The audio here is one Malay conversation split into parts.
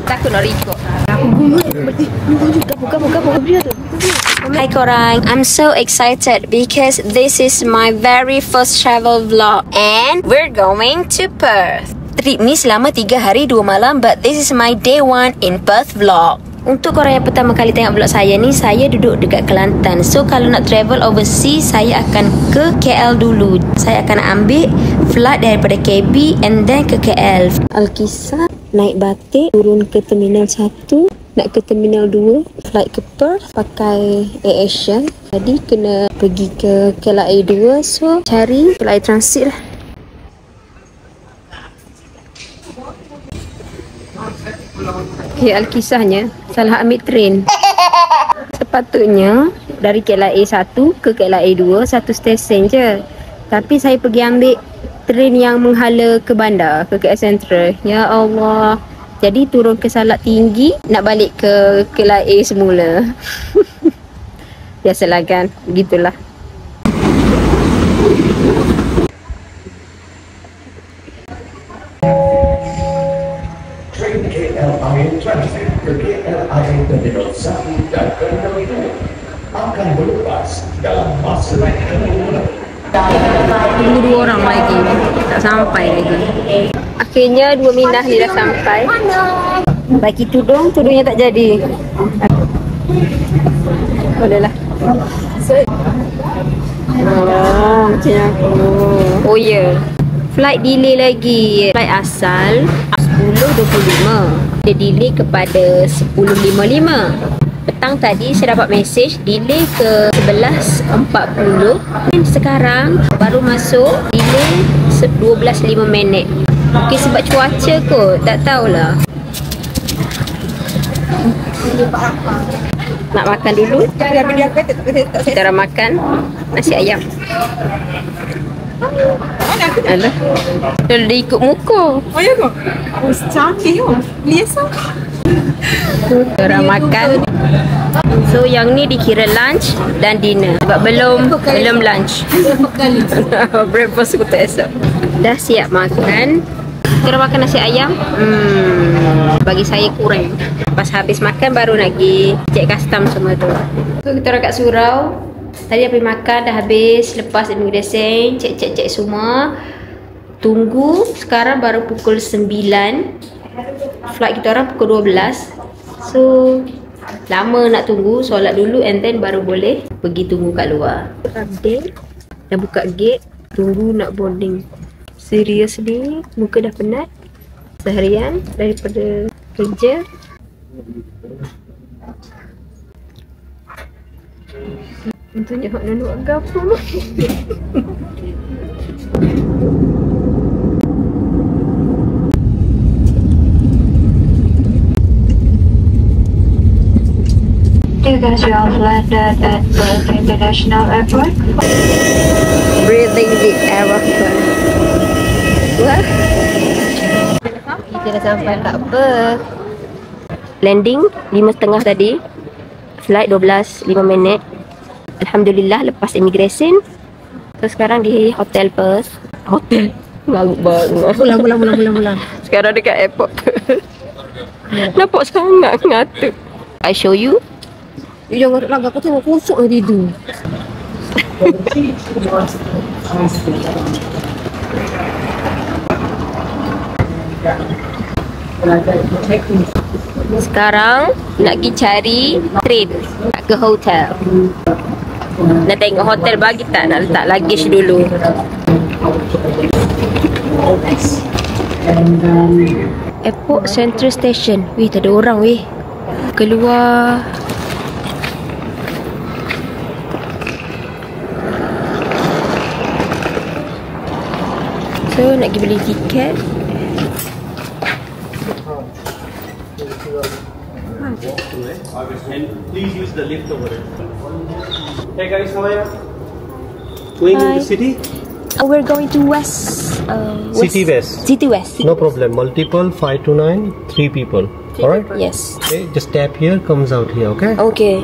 Takut nak record. Hai korang, I'm so excited because this is my very first travel vlog and we're going to Perth. Trip ni selama 3 hari 2 malam, but this is my day 1 in Perth vlog. Untuk korang yang pertama kali tengok vlog saya ni, saya duduk dekat Kelantan. So kalau nak travel overseas, saya akan ke KL dulu. Saya akan ambil flight daripada KB and then ke KL. Alkisah, naik batik, turun ke Terminal 1, nak ke Terminal 2, flight ke Perth pakai Air Asia. Jadi kena pergi ke KLIA 2, so cari KLIA Transit lah. Okay, Alkisahnya salah ambil train. Sepatutnya dari KLIA 1 ke KLIA 2 satu stesen je. Tapi saya pergi ambil train yang menghala ke bandar, ke KL Sentral. Ya Allah. Jadi turun ke Salak Tinggi, nak balik ke KLIA semula. Biasalah kan, begitulah. KLIA Transit ke KLIA Terminal 1 dan Terminal 2 akan berlepas dalam masa tunggu 2 orang lagi, tak sampai lagi. Akhirnya 2 minah ni dah sampai. Bagi tudungnya tak jadi. Bolehlah. Oh, macam aku. Oh ya, yeah. Flight delay lagi. Flight asal 10.25. Dia delay kepada 10.55. Petang tadi saya dapat mesej delay ke 11.40. Sekarang baru masuk delay 12.5 minit. Mungkin sebab cuaca kot, tak tahulah. Nak makan dulu. Kita orang makan nasi ayam. Alah, dia ikut muka. Oh ya ke? Oh, cantik tu. Biasa. Orang makan. So yang ni dikira lunch dan dinner. Sebab belum lunch. Breakfast aku tak esok. Dah siap makan. Kita makan nasi ayam. Bagi saya kurang. Pas habis makan baru nak pergi cek custom semua tu. So kita orang kat surau. Tadi pergi makan dah habis. Lepas immigration, cek semua. Tunggu. Sekarang baru pukul 9. Flight kita orang pukul 12. So lama nak tunggu. Solat dulu and then baru boleh pergi tunggu kat luar. Update. Dah buka gate. Tunggu nak boarding. Seriously, muka dah penat seharian daripada kerja. Tentunya hak nak buat gapo. You guys are all landed at Perth International Airport. Breathing deep aeroplane. Wah. Kita dah sampai kat Perth. Landing 5.30 tadi. Flight 12.5 minit. Alhamdulillah lepas immigration. So sekarang di hotel Perth. Hotel ngaluk banget. Mula. Sekarang dekat airport. Nampak sangat ngatuk. I show you. You jangan lagak, aku tengok kosong tadi tu. Sekarang nak pergi cari train ke hotel. Nak tengok hotel bagi tak, nak letak luggage dulu. Airport Central Station. Weh, tak ada orang weh. Keluar. So nak pergi beli tiket. And please use the lift over there. Hey guys, how are you? Going in the city? We're going to City West. City West. No problem. Multiple 5 to 9, 3 people. Alright? Yes. Okay, just tap here, comes out here, okay? Okay.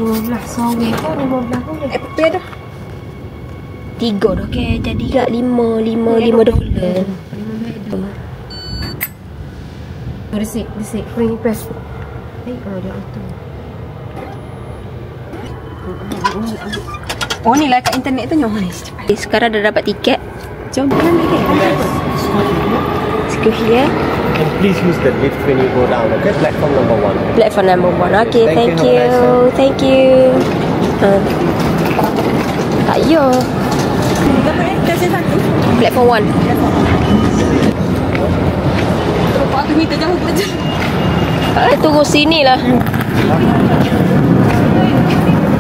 12 sorry kan 15 pun dah. 3 dah ke, jadi kat $5 dolar. Resik. Ring press. Oh dia tu. Oh ni lah kat internet tu nyoba ni. Sekarang dah dapat tiket. Jom. Let's go here. And please use the lift when you go down, okay? Platform number 1. Platform number 1. Okay, thank Thank you. you. Thank you. Tak ya. Platform 1. Aku minta jauh je. Tunggu sini lah.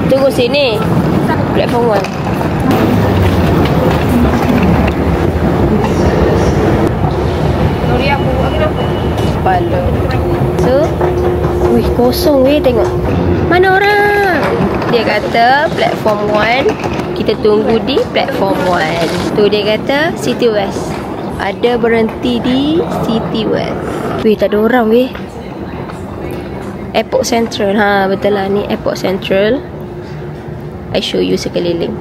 Tunggu sini. Platform 1. Sorry aku buat kenapa? Kepala. So, wih kosong weh tengok. Mana orang? Dia kata platform 1. Kita tunggu di platform 1. Tu dia kata City West. Ada berhenti di City West. Weh tak ada orang weh. Airport Central. Ha betul lah ni Airport Central. I show you sekeliling.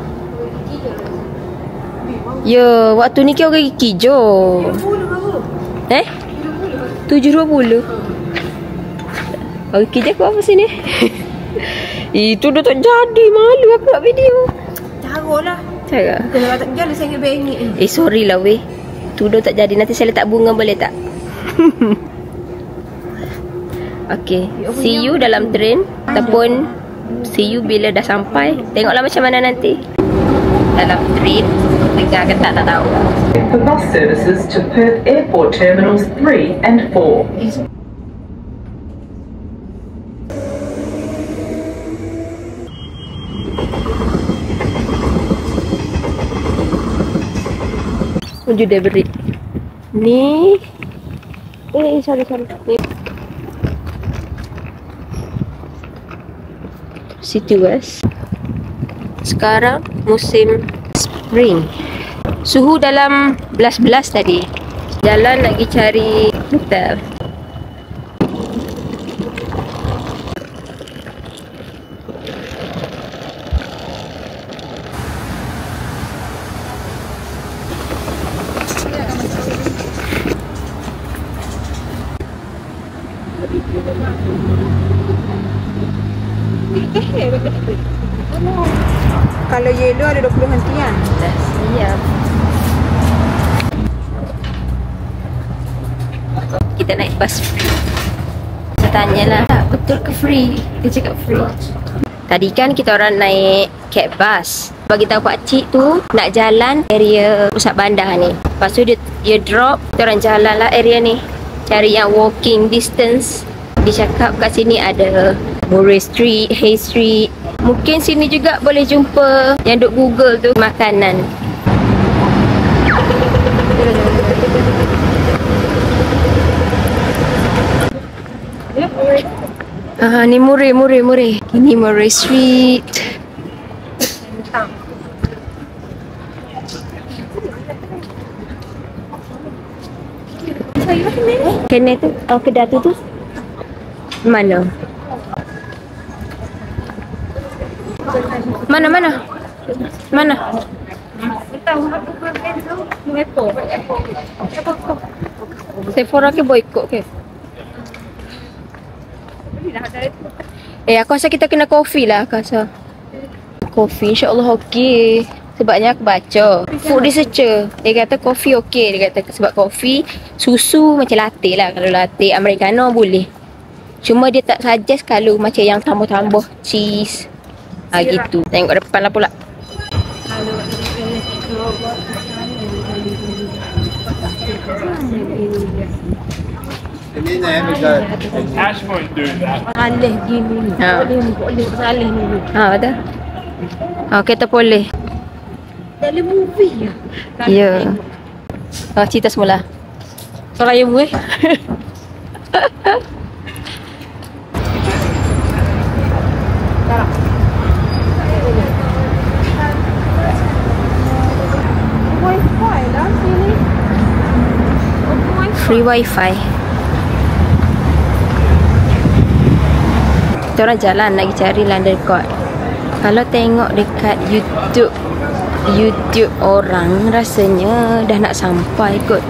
Ya, waktu ni kau gigi kijo. 7.20. Okey je aku apa sini? Itu dah tak jadi. Malu aku buat video. Carutlah. Cakap. Kalau tak jalan saya bengik. Sorry lah weh. Tu dah tak jadi. Nanti saya letak bunga boleh tak? Okay. See you dalam train. Ataupun see you bila dah sampai. Tengoklah macam mana nanti. Dalam train. Dengar ke tak tahu. For bus services to Perth Airport Terminals 3 and 4. Menuju Debrik. Ni sorry. Ni City West. Sekarang musim spring. Suhu dalam belas-belas tadi. Jalan lagi cari hotel. Kalau yellow ada 20 hentian. Dah siap. Kita naik bus free. Saya tanyalah, betul ke free? Dia cakap free. Tadi kan kita orang naik cab bus. Bagi tahu pakcik tu nak jalan area pusat bandar ni. Lepas tu dia drop, kita orang jalan lah area ni. Cari yang walking distance. Dia cakap kat sini ada Murray Street, Hay Street. Mungkin sini juga boleh jumpa yang duk Google tu makanan. Ni Murray. Ini Murray Street. Kena tu, kedai tu mana? Mana? Sephora ke boykot ke? Aku rasa kita kena kopi lah. Aku rasa kopi insyaAllah okey. Sebabnya aku baca food researcher, dia kata kopi okey. Dia kata sebab kopi, susu macam latte lah. Kalau latte americano boleh. Cuma dia tak suggest kalau macam yang tambah-tambah cheese. Gitu. Tengok depan lah pula. Ash won't do that. Alih gini. Boleh bersalih ni. Betul. Kita boleh. Dalam movie ya. Ya. Cerita semula. Soraya mu Wi-Fi lah sini. Free wifi. Kita orang jalan lagi cari London Court. Kalau tengok dekat YouTube orang rasanya dah nak sampai kot.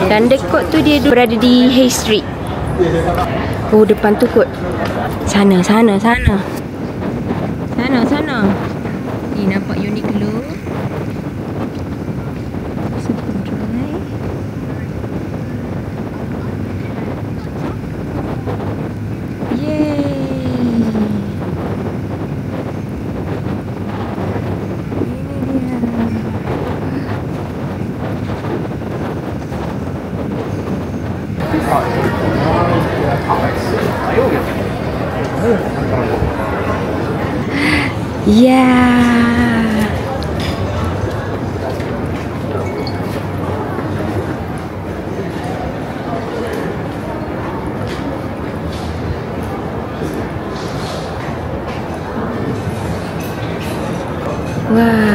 Dan dekat tu dia berada di Hay Street. Oh, depan tu kot. Sana. Ni nampak Uniqlo. Superdry. Yeay. Yeah. Wah.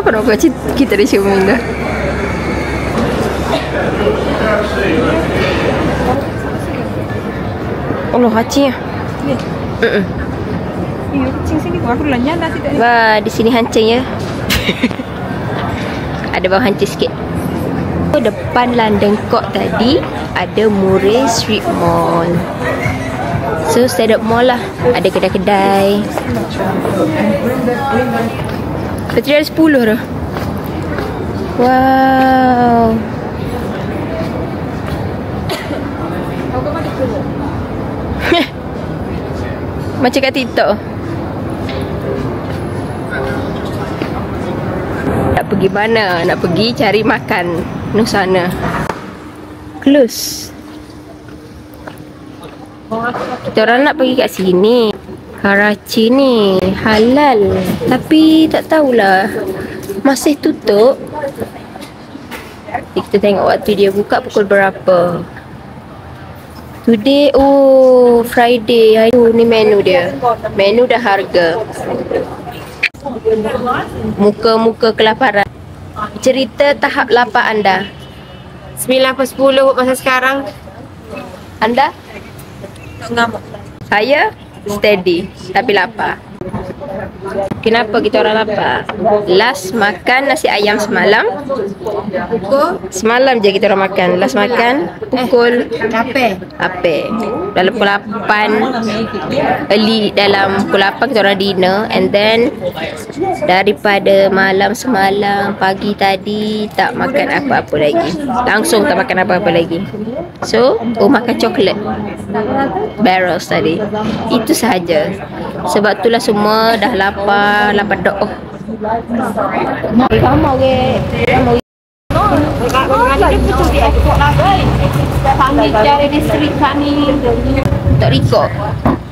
Apa nak buat kita di sini dah? Allah hancing. Iya, kucing sini aku lanjut nasi tadi. Wah, di sini hancing ya. Ada bau hancing sikit. Depan London Court tadi ada Murray Street Mall. So stand up mall lah. Ada kedai-kedai. Bateri ada 10 dah. Wow. Macam kat TikTok. Nak pergi mana? Nak pergi cari makan Nusana. Close. Kita orang nak pergi kat sini. Karachi ni halal. Tapi tak tahulah. Masih tutup. Kita tengok waktu dia buka pukul berapa. Today, oh Friday. Ni menu dia. Menu dah harga. Muka-muka kelaparan. Cerita tahap lapar anda. 9/10 masa sekarang. Anda? Tak ngamuk. Saya steady tapi lapar. Kenapa kita orang lapar? Last makan nasi ayam semalam. Semalam je kita orang makan. Last makan pukul apa? Dalam pukul 8. Early dalam pukul 8 kita orang dinner. And then daripada malam semalam, pagi tadi tak makan apa-apa lagi. Langsung tak makan apa-apa lagi. So, makan coklat barrels tadi. Itu sahaja. Sebab itulah semua dah lapar doh. Lama ke? Tak record.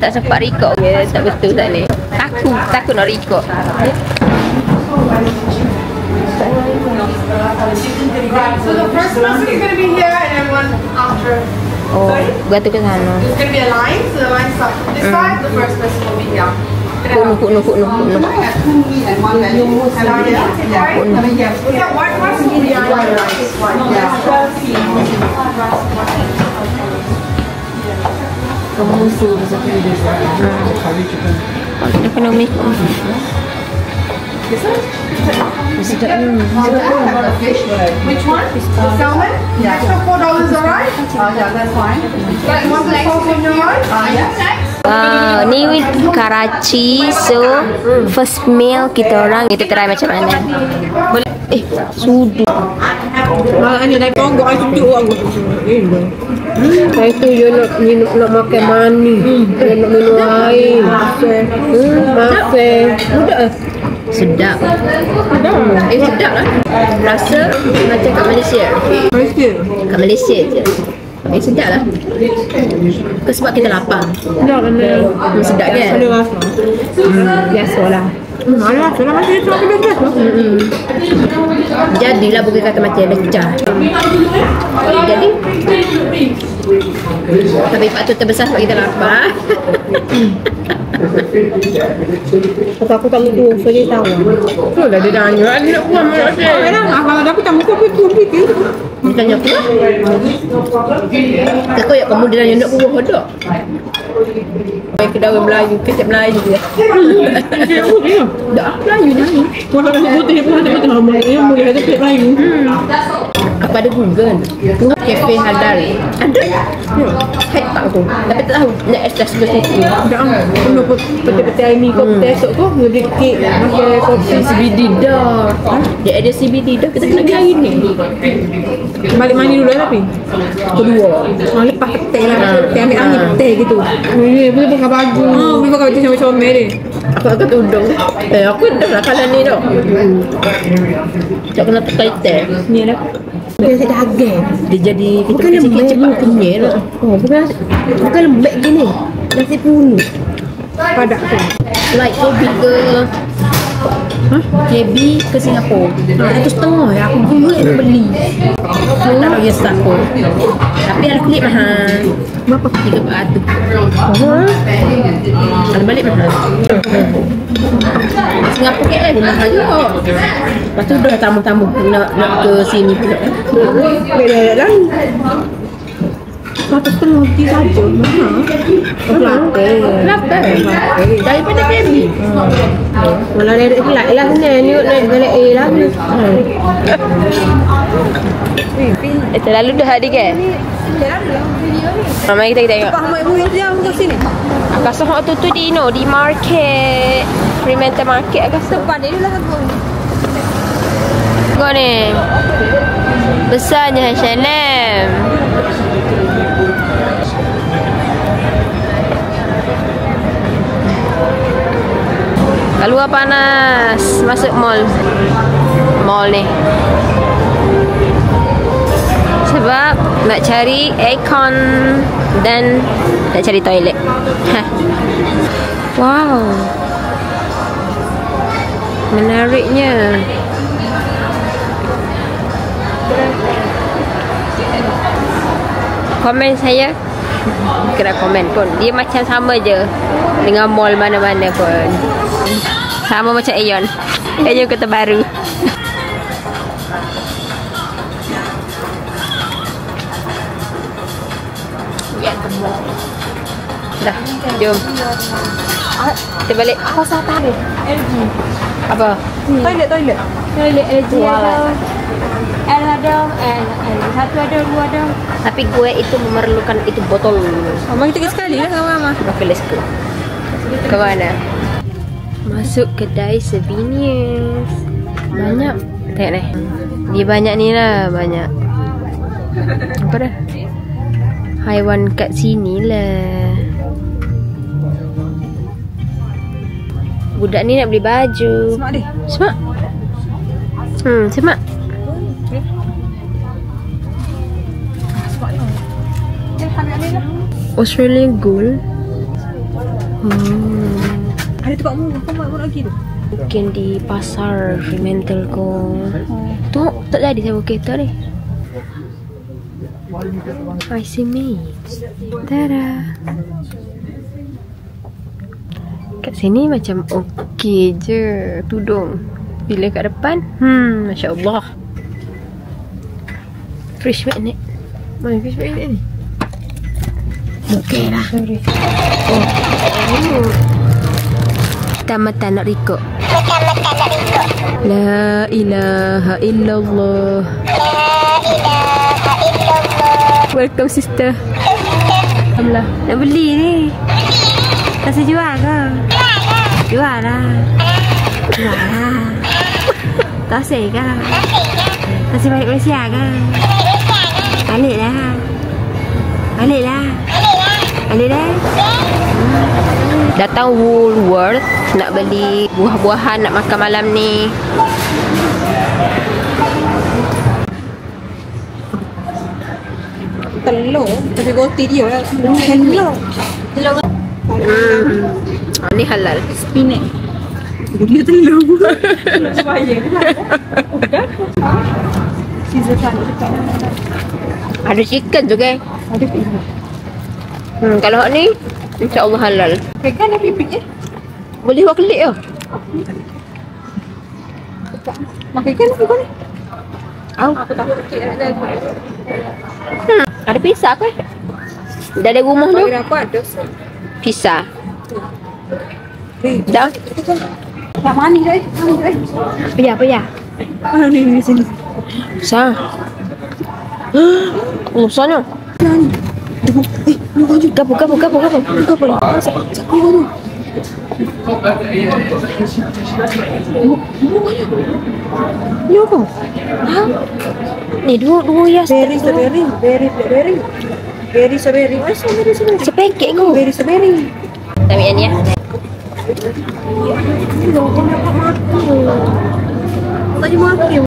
Tak sempat record ke? Tak betul tak ni. Takut nak record. So the first person is going to be here and everyone after. Oh, gua tu ke sana. There's going to be a line, so the line starts from this side, the first person will be here. Kuno. And are you? Yeah. Was that white rice or behind white rice? Dia kena make up. Which one? Salmon? Extra $4, alright? Yeah, that's fine. Guys, want the sauce on your line? Yeah. Ni Karachi. So first meal kita orang kita try macam mana. Boleh. Sudu. Ini naik tonggok aku tunjuk aku. Saya tu dia nak makan manis. Dia nak minum air. Makan. Mudah. Sedap. Sedap lah. Rasa macam kat Malaysia. Kat Malaysia je. Sedap lah. Ke sebab kita lapar. Sedap kan? Sedap kan? Biasalah. Alah, sudah masih itu aku biasa. Jadilah bukan kata macam lecah. Jadi tapi Pak tu terbesar sebab kita lapar. Aku tak mahu tu, so dia tahu. Tu dah dia tanya, dia nak buang mak saya. Kalau aku tak mahu kopi tu. Dia tanya aku lah. Takut ya kamu dia tanya nak buang hodok. Kedai Melayu, kecap Melayu dia. Dah Melayu ni. Kalau nak sebut dia pun tak tahu yang boleh ada kecap Melayu. Apa ada Google? Kafe halal. Ada. Hai tak tu. Tapi tak tahu nak extra spesifik. Dah. Kena peti-peti air ni kau esok tu beli kek pakai kopi CBD dah. Dia ada CBD dah kita kena hari ni. Balik mandi dulu tapi. Kedua. Lepas teh lah. Teh ambil angin teh gitu. Boleh pakai baju. Boleh pakai baju comel-comel ni. Aku agak tudung. Aku dah lah kalau ni dah. Tak kena tekai teh. Ni lah. Dia tak daging. Dia jadi bukan lembek cepat kenyal. Oh, bukan lembek gini. Nasi punu. Padak tu. Like kopi ke KB ke Singapura. $1.5 ya. Aku boleh beli. Tak tahu ya aku. Tapi ada kulit mahal. Berapa? $300. Kalau balik mahal. Singapura KL pun mahal juga. Lepas tu dah tamu-tamu nak ke sini pula. Beda lain. $1.5 saja. Lapar. Daripada baby. Kalau ada kelak lah ni nak A lah. Terlalu dah ada kan? Mama kita tengok. Pak Ahmad Ibu yang ke sini. Agak sohok tu di di market. Fremantle Market agak Depan dia lah aku. Tengok ni. Besarnya H&M. Keluar panas. Masuk mall. Mall ni. Sebab nak cari aircon dan nak cari toilet. Wow. Menariknya. Komen saya. Kena komen pun. Dia macam sama je dengan mall mana-mana pun. Sama macam Aeon. Aeon Kota Baru. Dah, jom. Kita balik. Apa satu ni? LG. Apa? Toilet. Toilet LG ada. L ada, satu ada, dua ada. Tapi gue itu memerlukan itu botol. Mama kita sekali lah sama Mama. Okay, let's go. Ke mana? Masuk kedai souvenirs. Banyak. Tengok ni. Dia banyak ni lah, banyak. Apa dah? Haiwan kat sini lah. Budak ni nak beli baju. Semak dia. Semak? Semak. Australian Gold. Ada tempat mu lagi tu. Mungkin di pasar Fremantle ko. Tu tak jadi saya kereta ni. I see me. Tada. Kat sini macam okey je tudung. Bila kat depan, Masya Allah. Fish magnet. Mana fish magnet ni? Okey lah. Mata nak rikuk. La ilaha illallah. Welcome sister. Alhamdulillah. Nak beli ni. Kasih jual ke? Jual lah. Jual lah. Kasih ke? Kasih balik Malaysia ke? Balik lah. Balik lah. Balik dah. Datang Woolworth nak beli buah-buahan nak makan malam ni. Telur. Tapi roti dia lah. Telur. Ni halal. Spinach. Dia telur. Ada chicken tu kan? Ada pizza. Kalau hak ni insya-Allah halal. Kan ada pipik je. Boleh buat kelik ke? Makan ikan apa ni? Aku tak ada pizza ke? Dah ada rumah tu? Apa ada? Pizza. Dah? Tak manis dah. Payah. Ni sini. Sa. Oh, sana. Gapo. Ni apa? Ha? Ni dua ya. Very strawberry. Sepekek ko. Very strawberry. Tamian ya. Tak ada makan.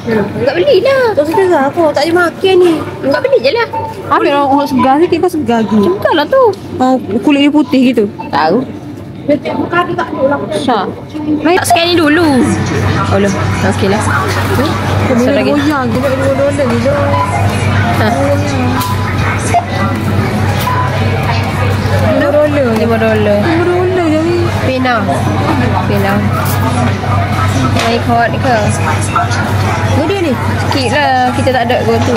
Enggak belilah. Tak sedar aku. Tak ada makan ni. Enggak beli je lah. Apa orang segar ni kita segar lagi. Enggak lah tu. Kulit dia putih gitu. Tahu. Muka dia tak ada lah. Syah. Tak scan ni dulu. Oh loh. Okey lah. Boleh lagi. goyang. Kita $2 gitu. Ha. $5. $5 jadi. Pina. Naik hot ke? Gede ni. Sikit lah. Kita tak ada go tu.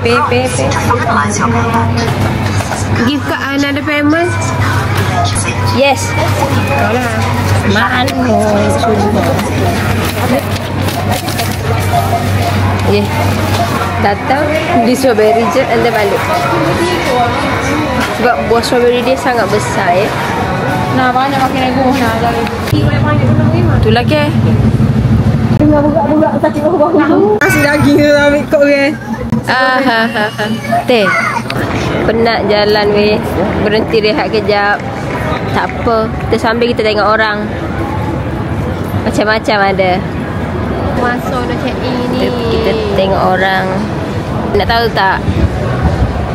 Pay. Give kat another payment. Yes. Alah. Mano. Yeah. Datang di strawberry je and then balik. Sebab buah strawberry dia sangat besar ya. Nah, banyak makan ego. Nah, lagi. Itulah ke. Budak-budak sakit bawah. Nasi daging tu ambil kau ke. Teh. Penat jalan weh. Berhenti rehat kejap. Tak apa. Kita sambil kita tengok orang. Macam-macam ada. Masuk dah check in ni. Kita tengok orang. Nak tahu tak?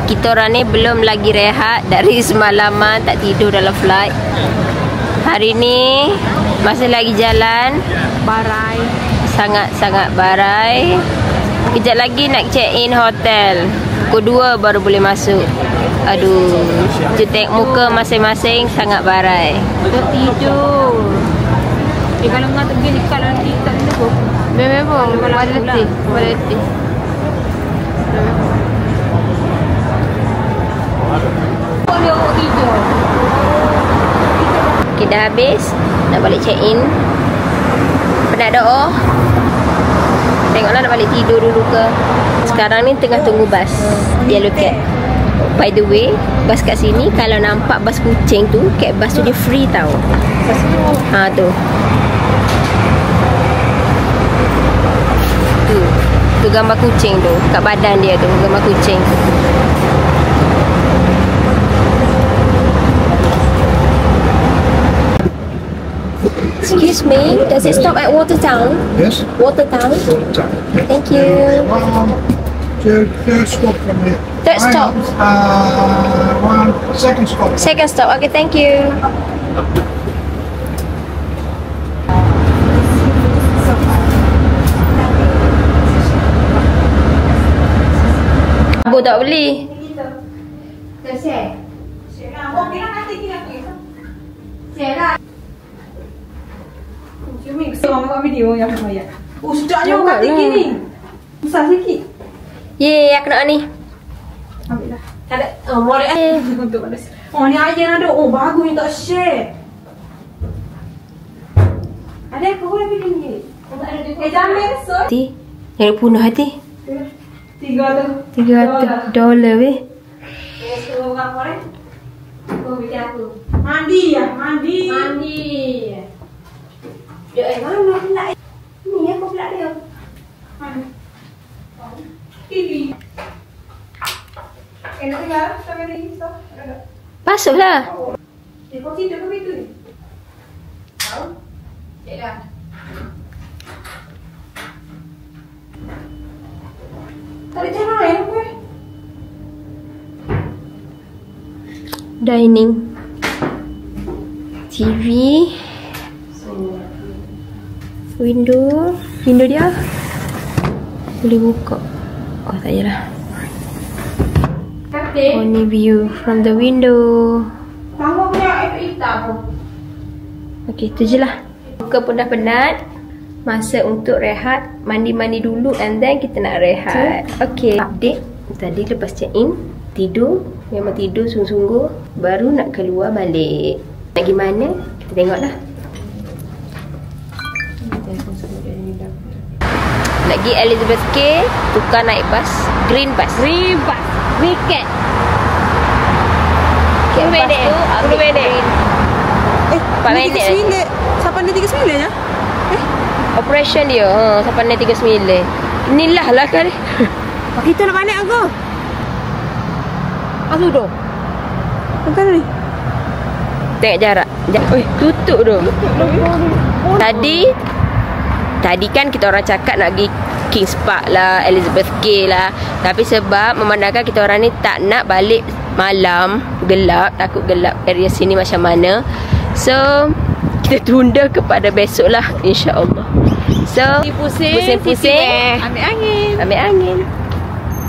Kita orang ni belum lagi rehat dari semalaman tak tidur dalam flight. Hari ni masih lagi jalan. Barai. Sangat-sangat barai. Kejap lagi nak check in hotel. Pukul 2 baru boleh masuk. Aduh, cetek muka masing-masing sangat barai. Tertidur. Kalau ngah tergini kalau nanti tak tidur. Memang pada letih. Okay, dah habis. Nak balik check in. Penat doa. Tengoklah nak balik tidur dulu ke. Sekarang ni tengah tunggu bas Yellow Cab. By the way, bas kat sini kalau nampak bas kucing tu, kat bas tu dia free tau. Ha tu. Tu gambar kucing tu. Kat badan dia tu gambar kucing. Excuse me, does it stop at Watertown? Yes. Watertown? Thank you. Third stop from here. Third stop. Second stop. Second stop. Okay, thank you. Abu tak beli. Tengok video yang saya. Sedapnya orang tinggi ni. Besar sikit. Yeay, aku nak ni. Ambil lah. Tak ada. Boleh untuk pada. Ni aja ada. Bagus ni tak share. Ada apa boleh bikin ni? Jamil so. Hati. Yang punah hati. $300 weh. Mandi ya, mandi. Dia mana pula? Ni apa pula dia? Ini. Nak tinggal sampai ni stop. Masuklah. Kau tidur ke pintu ni? Tahu? Yalah. Tak ada cara lain apa? Dining. TV. Window dia boleh buka. Oh, tak payahlah. Oh, ni view from the window. Kamu punya hitam apa? Okey, tu je lah. Buka pun dah penat. Masa untuk rehat. Mandi-mandi dulu and then kita nak rehat. Okey, update. Tadi lepas check in, tidur. Memang tidur sungguh-sungguh. Baru nak keluar balik. Nak pergi mana? Kita tengoklah. Nak pergi Elizabeth K. Tukar naik bas. Green bus. Weekend. 10 minit. 10 minit. 4 minit. 39. Sampai ni 39 ya? Operation dia. Sampai ni 39. Inilah lah kali. Kita nak balik aku. Asu tu. Entah ni. Tengok jarak. Oi, tutup tu. Tadi kan kita orang cakap nak pergi Kings Park lah, Elizabeth K lah. Tapi sebab memandangkan kita orang ni tak nak balik malam, gelap, takut gelap area sini macam mana. So, kita tunda kepada besok lah, insya-Allah. So, pusing-pusing, ambil angin.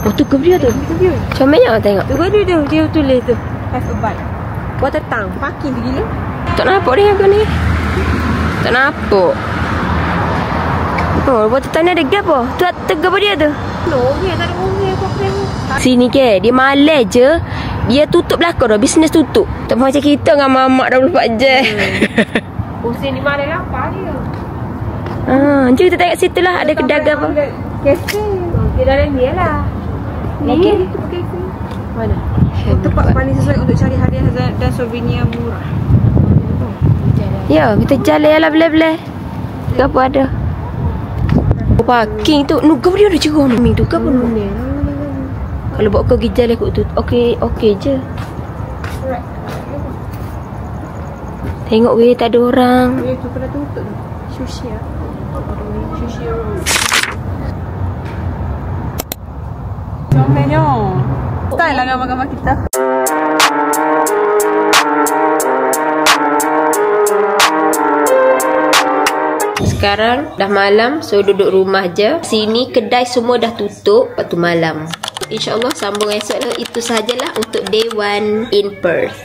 Oh, tu kebiar tu. Comelnya tengok. Tu dia tulis tu. Have a bite. Buat tetang, parking tu gila. Tak nampak dia aku ni. Tak nampak. Oh, buat tetang ni ada gap apa? Tu tegap dia tu. Dia tak ada orang apa kena. Sini ke, dia malas je. Dia tutup belakang dah, bisnes tutup. Tak macam kita dengan mamak 24 jam. Pusing di mana lah, apa dia? Jom kita tengok situ lah, ada kedai apa. Kafe. Dia dalam dia lah. Ni tu kafe. Mana? Tempat paling sesuai untuk cari hadiah dan souvenir murah. Ya, kita jalan lah belah-belah. Apa ada? Parking tu, nuga dia ada cerah ni tu ke apa ni? Kalau bawa kau pergi jalan kot tu. Okey je. Tengok weh, tak ada orang. Tu kena tutup tu. Sushi ah. Sushi roll. Comelnya. Tak lah gambar-gambar kita. Sekarang dah malam, so duduk rumah je. Sini kedai semua dah tutup waktu malam. InsyaAllah sambung esok lah. Itu sahajalah untuk day 1 in Perth.